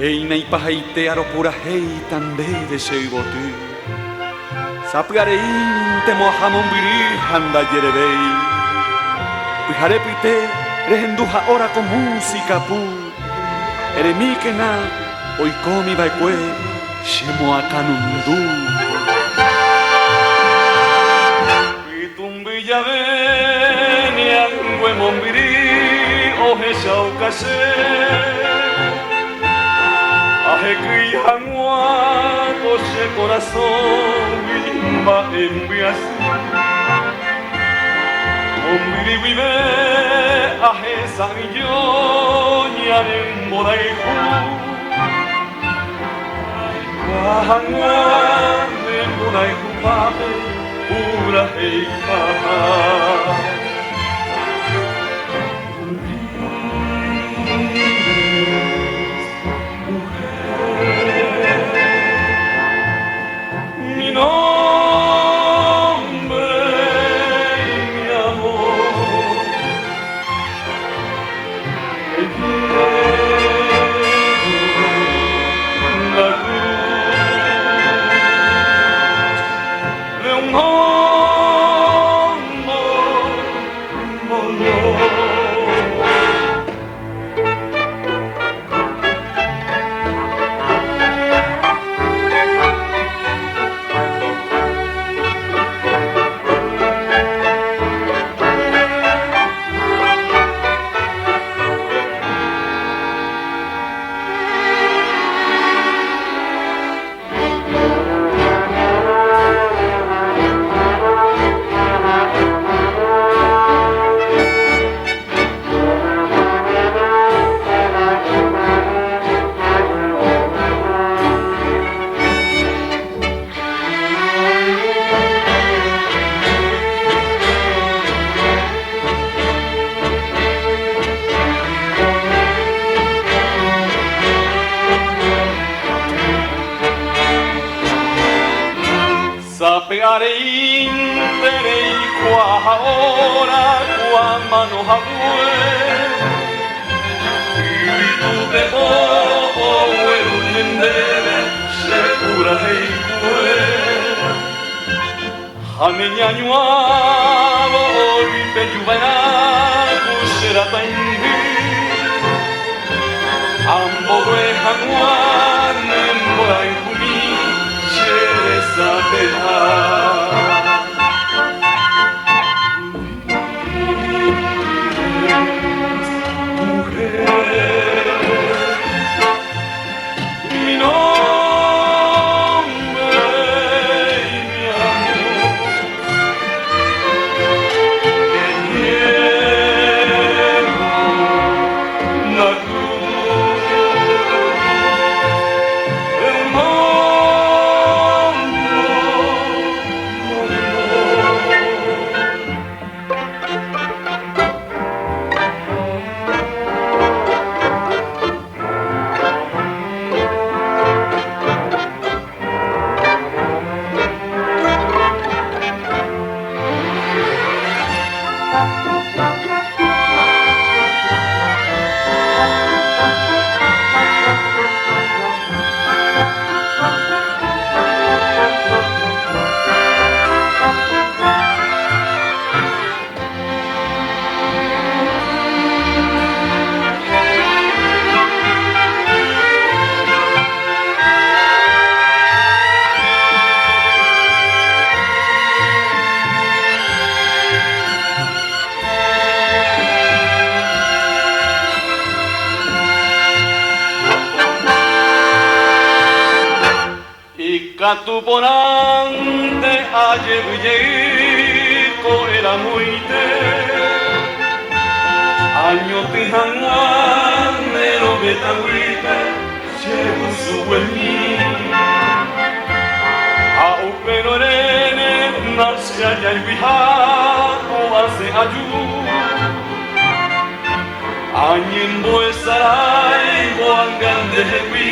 Heina ipahaite aropura heitande de seiboti. Sapgareinte mohamonbiri handa yerebei. Pijarepite rehenduja ora con música pu. Eremikena oikomi baekue shemo akanundu. Pitumbi yaveni angwe mombiri ohe shaukase. Ahekui hangua coche corazón limba envias. Ombiri vive ahe sanyo nyaren moraiku. Hangua en moraiku pahe pura heika. Sapearei terei qua ora qua mano hague. Ibitu te o erunendere segura heikue. Haneñañuavo oite juvena kusera taindi. Ambo re hanguan emborai kumi Isabela. Catuponante ayeguyeiko era muite. Año tijanguan nero betahuite llego su huelmi. Au pero rene nasya yalviha o hace ayu. Añen boesarai boangan de hewi.